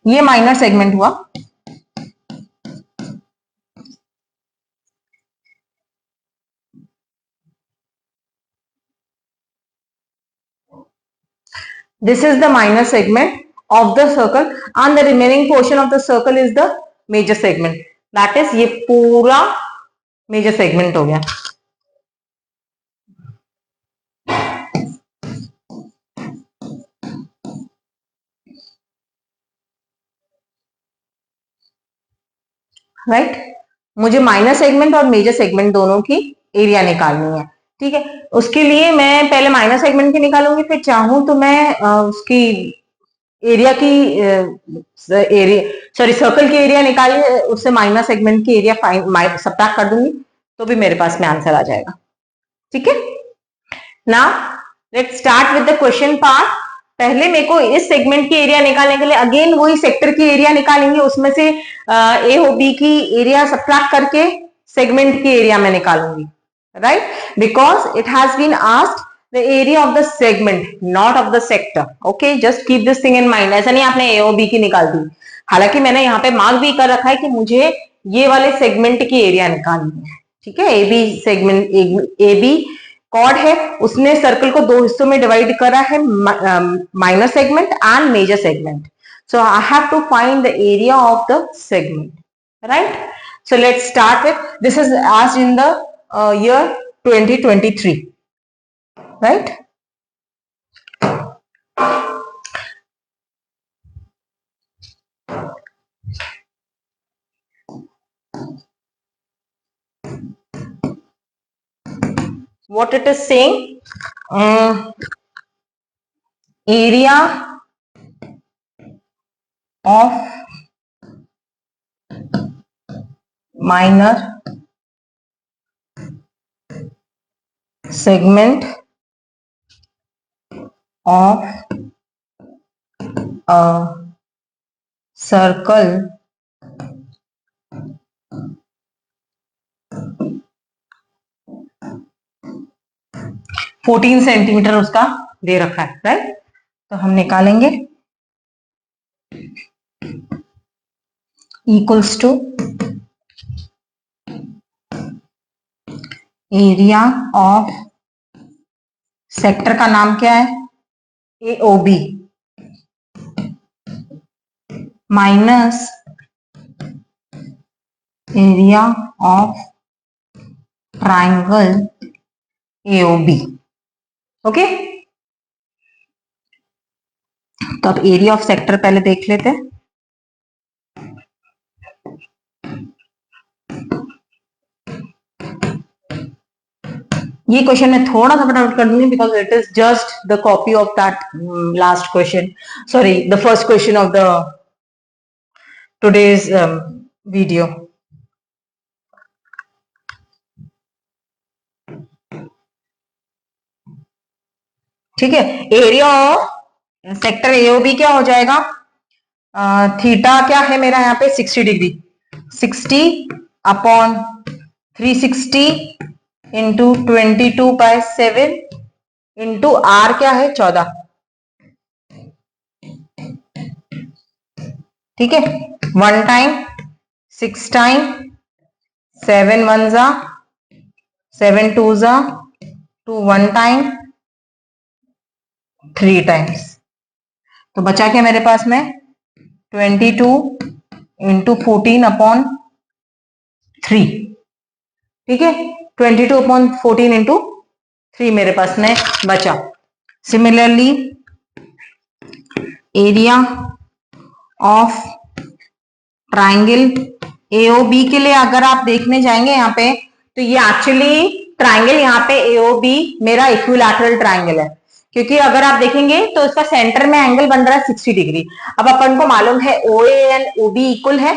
ये माइनर सेगमेंट हुआ. This is the minor segment of the circle and the remaining portion of the circle is the major segment. That is ये पूरा major segment हो गया. Right? मुझे माइनर सेगमेंट और मेजर सेगमेंट दोनों की एरिया निकालनी है. ठीक है, उसके लिए मैं पहले माइनर सेगमेंट की निकालूंगी, फिर चाहूं तो मैं उसकी एरिया की एरिया सॉरी सर्कल की एरिया निकाली, उससे माइनर सेगमेंट की एरिया सबट्रैक्ट कर दूंगी तो भी मेरे पास में आंसर आ जाएगा. ठीक है, now let's start with the question part. पहले मेरे को इस सेगमेंट की एरिया निकालने के लिए अगेन वही सेक्टर की एरिया निकालेंगे, उसमें से ए और बी की एरिया सबट्रैक्ट करके सेगमेंट की एरिया में निकालूंगी. Right, because it has been asked the area of the segment, not of the sector. Okay, just keep this thing in mind. ऐसा नहीं आपने ए और बी की निकाल दी. हालांकि मैंने यहाँ पे मार्क भी कर रखा है कि मुझे ये वाले सेगमेंट की एरिया निकालनी है. ठीक है, A B segment, A B chord है, उसने सर्कल को दो हिस्सों में डिवाइड करा है, minor segment and major segment. So I have to find the area of the segment. Right, so let's start with this is asked in the year 2023. Right? What it is saying? Area of minor segment of a circle fourteen centimetre उसका दे रखा है, right. तो हम निकालेंगे equals to area of sector का नाम क्या है, AOB, minus area of triangle AOB। Okay, तो अब एरिया ऑफ सेक्टर पहले देख लेते हैं। ये क्वेश्चन मैं थोड़ा सा फटाफट कर दूंगी because it is just the copy of that last question, sorry the first question of the today's video. ठीक है, एरिया ऑफ सेक्टर AOB क्या हो जाएगा, थीटा क्या है मेरा यहाँ पे 60 degree, 60 upon 360 into 22/7 into R क्या है 14। ठीक है, 1 टाइम 6 टाइम 7 1 जा 7 2 जा 2 1 टाइम 3 टाइम्स। तो बचा क्या मेरे पास में 22 इंटू 14 अपॉन 3। ठीक है, 22 अपॉन 14 इंटू 3 मेरे पास में बचा। Similarly area of triangle AOB के लिए अगर आप देखने जाएंगे यहाँ पे, तो ये एक्चुअली ट्राइंगल यहाँ पे AOB मेरा इक्विलैटरल ट्राइंगल है, क्योंकि अगर आप देखेंगे तो इसका सेंटर में एंगल बन रहा है 60 डिग्री। अब अपन को मालूम है OA एंड OB इक्वल है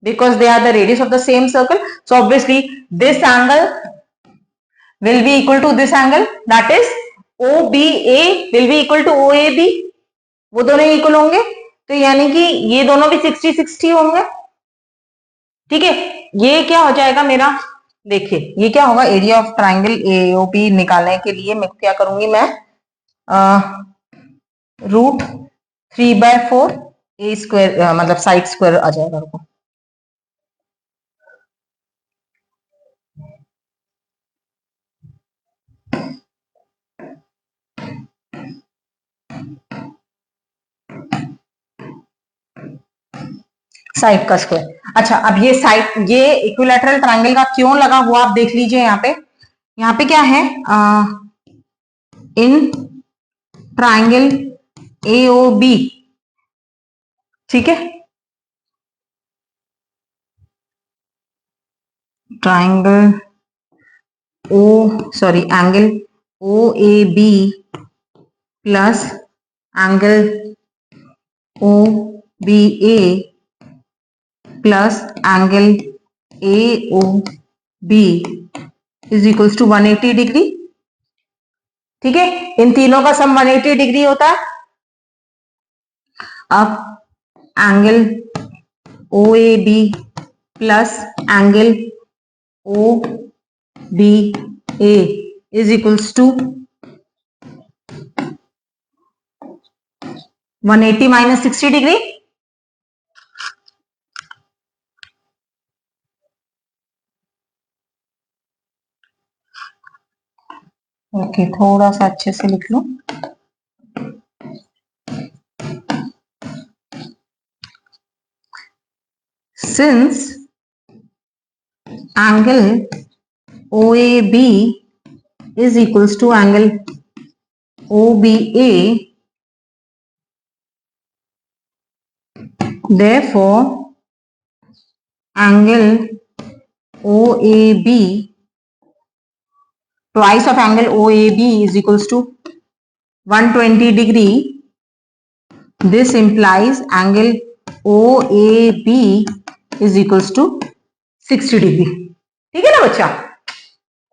because they are the radius of the same circle, so obviously this angle will be equal to this angle, that is OBA will be equal to OAB, वो दोनों equal होंगे, तो यानी कि ये दोनों भी 60-60 होंगे। ठीक है, ये क्या हो जाएगा मेरा, देखिए ये क्या होगा, एरिया ऑफ ट्राइंगल AOB निकालने के लिए मैं क्या करूंगी, मैं √3/4 A स्क्वायर मतलब साइड स्क्वायर आ जाएगा। रुको, साइड का स्क्वायर। अच्छा, अब ये साइड, ये इक्विलैटरल ट्रायंगल का क्यों लगा हुआ आप देख लीजिए। यहाँ पे क्या है, इन ट्रायंगल AOB, ठीक है, triangle angle OAB plus angle OBA plus angle AOB is equals to 180 degree. ठीक है, इन तीनों का सम 180 डिग्री होता है। अब angle OAB plus angle OBA is equals to 180 minus 60 degree. Okay, थोड़ा सा अच्छे से लिख लो। Since angle OAB is equals to angle OBA, therefore angle OAB twice of angle OAB is equals to 120 degree. This implies angle OAB is equals to 60 degree. ठीक है ना बच्चा,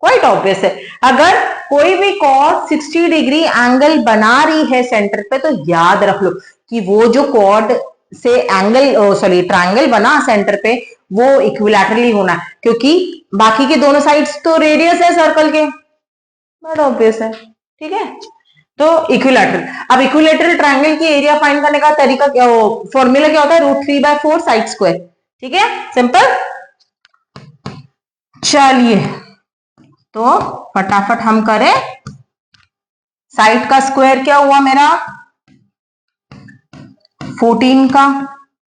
क्वाइट ऑब्वियस है। अगर कोई भी कॉर्ड 60 डिग्री एंगल बना रही है सेंटर पे, तो याद रख लो कि वो जो कॉर्ड से एंगल सॉरी ट्रायंगल बना सेंटर पे वो इक्विलैटरली होना है, क्योंकि बाकी के दोनों साइड्स तो रेडियस है सर्कल के, बड़ा ऑब्वियस है। ठीक है, तो इक्विलैटरल। अब इक्विलैटरल ट्रायंगल की एरिया फाइंड करने का तरीका क्या, फॉर्मूला क्या होता है, √3/4 साइड स्क्वायर। ठीक है, सिंपल। चलिए तो फटाफट हम करें। साइड का स्क्वायर क्या हुआ मेरा, 14 का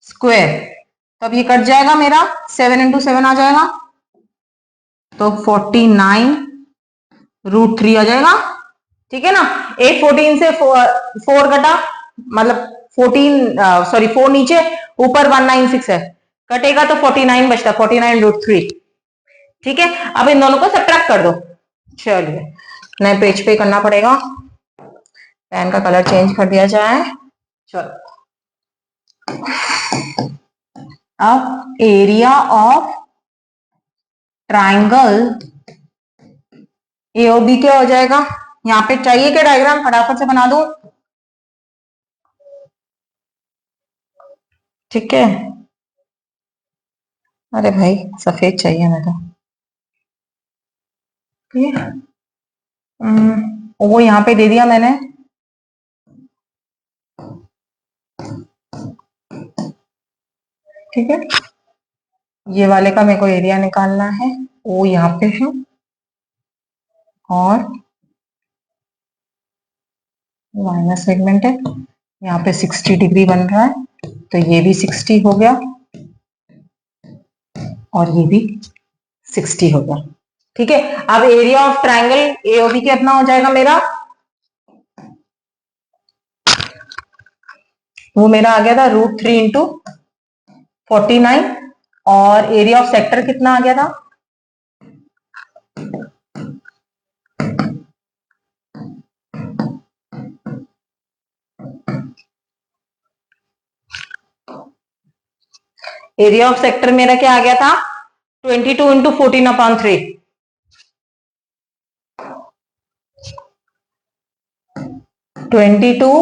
स्क्वायर, तब ये कट जाएगा मेरा, 7 × 7 आ जाएगा, तो 49 √3 आ जाएगा। ठीक है ना, 14 से 4 कटा, मतलब 4 नीचे, ऊपर 196 है, कटेगा तो 49 बचता, 49 √3। ठीक है, अब इन दोनों को सब्ट्रैक्ट कर दो। चलिए नए पेज पे करना पड़ेगा, पेन का कलर चेंज कर दिया जाए। चलो, अब एरिया ऑफ ट्राइंगल एओबी क्या हो जाएगा, यहाँ पे चाहिए क्या डायग्राम, फटाफट से बना दो। ठीक है, अरे भाई सफेद चाहिए मैं तो। ठीक है, वो यहाँ पे दे दिया मैंने। ठीक है, ये वाले का मेरे को एरिया निकालना है, वो यहाँ पे है, और माइनस सेगमेंट है, यहाँ पे 60 डिग्री बन रहा है, तो ये भी 60 हो गया और ये भी 60 हो गया। ठीक है, अब एरिया ऑफ ट्राइंगल एओबी कितना हो जाएगा मेरा, वो मेरा आ गया था √3 × 49, और एरिया ऑफ सेक्टर कितना आ गया था, एरिया ऑफ सेक्टर मेरा क्या आ गया था, 22 × 14/3। 22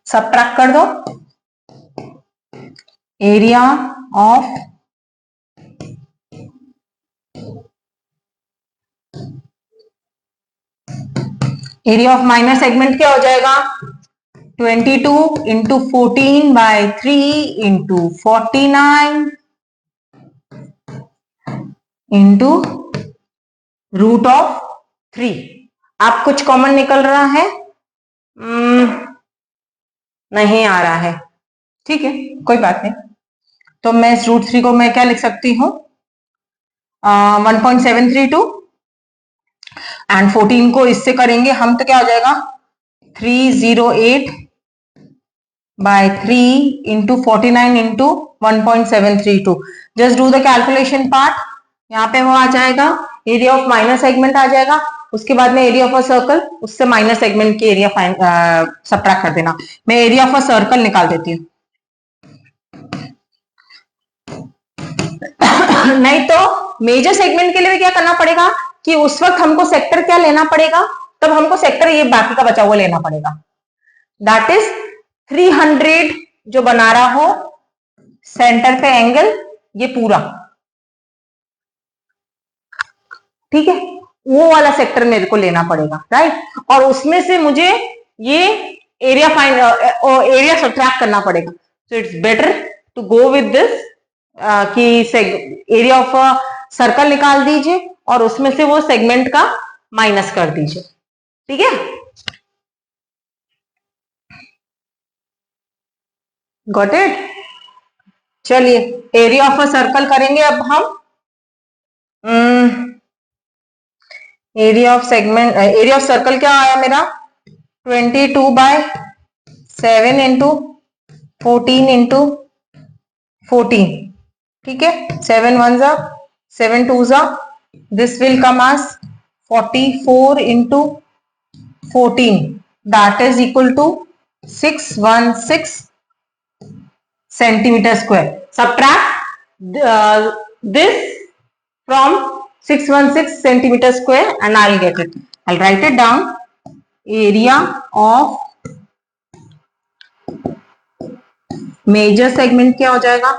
सब्ट्रैक्ट कर दो, एरिया ऑफ माइनर सेगमेंट क्या हो जाएगा, 22 × 14/3 × 49 √3। आप कुछ कॉमन निकल रहा है, नहीं आ रहा है, ठीक है कोई बात नहीं, तो मैं इस √3 को मैं क्या लिख सकती हूँ, 1.732, एंड 14 को इससे करेंगे हम तो क्या हो जाएगा, 308/3 × 49 × 1.732। Just do the calculation part, यहाँ पे वो आ जाएगा, एरिया ऑफ माइनर सेगमेंट आ जाएगा, उसके बाद में एरिया ऑफ अ सर्कल, उससे माइनर सेगमेंट की एरिया सब्ट्रैक्ट कर देना। मैं एरिया ऑफ अ सर्कल निकाल देती हूँ नहीं तो मेजर सेगमेंट के लिए भी क्या करना पड़ेगा कि उस वक्त हमको सेक्टर क्या लेना पड़ेगा, तब हमको सेक्टर ये बाकी का बचा हुआ लेना पड़ेगा, दैट इज 300 जो बना रहा हो सेंटर पे एंगल, ये पूरा, ठीक है, वो वाला सेक्टर मेरे को लेना पड़ेगा, राइट, और उसमें से मुझे ये एरिया सब्ट्रैक्ट करना पड़ेगा। So it's better to go with this कि एरिया ऑफ सर्कल निकाल दीजिए और उसमें से वो सेगमेंट का माइनस कर दीजिए। ठीक है, गॉट इट। चलिए एरिया ऑफ अ सर्कल करेंगे अब हम। Area of segment, area of circle क्या आया मेरा, 22/7 × 14 × 14, ठीक है, 7 1s are 7 2s are, this will come as 44 × 14, that is equal to 616 centimeter square. Subtract this from 616 centimeter square and I'll get it. I'll write it down. Area of major segment क्या हो जाएगा?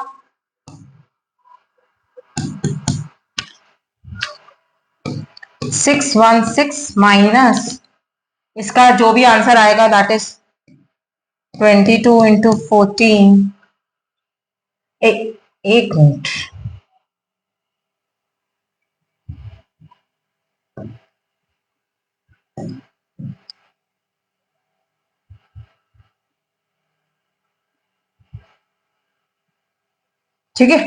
616 minus इसका जो भी answer आएगा that is 22 into 14. एक minute, ठीक है.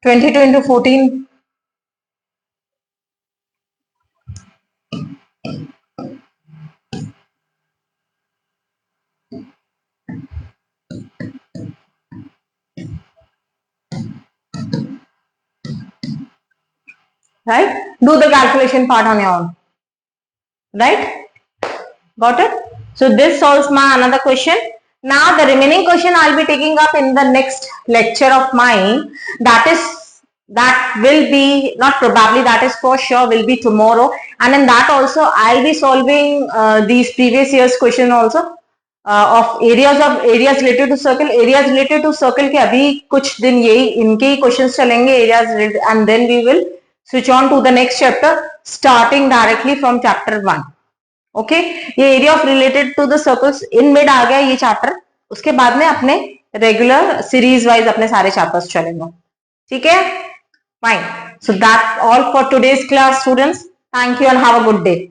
22 into 14 right? Do the calculation part on your own, right? Got it? So this solves my another question. Now the remaining question I'll be taking up in the next lecture of mine, that will be, not probably, that is for sure will be tomorrow, and in that also I'll be solving these previous years question also of areas related to circle. Areas related to circle के अभी कुछ दिन यही इनके ही questions चलेंगे areas related, and then we will switch on to the next chapter starting directly from chapter 1. Okay, ये area of related to the circles in mid आ गया ये चैप्टर. उसके बाद में अपने रेगुलर सीरीज वाइज अपने सारे चैप्टर्स चलेंगे. ठीक है, fine. So that's all for today's class students. Thank you and have a good day.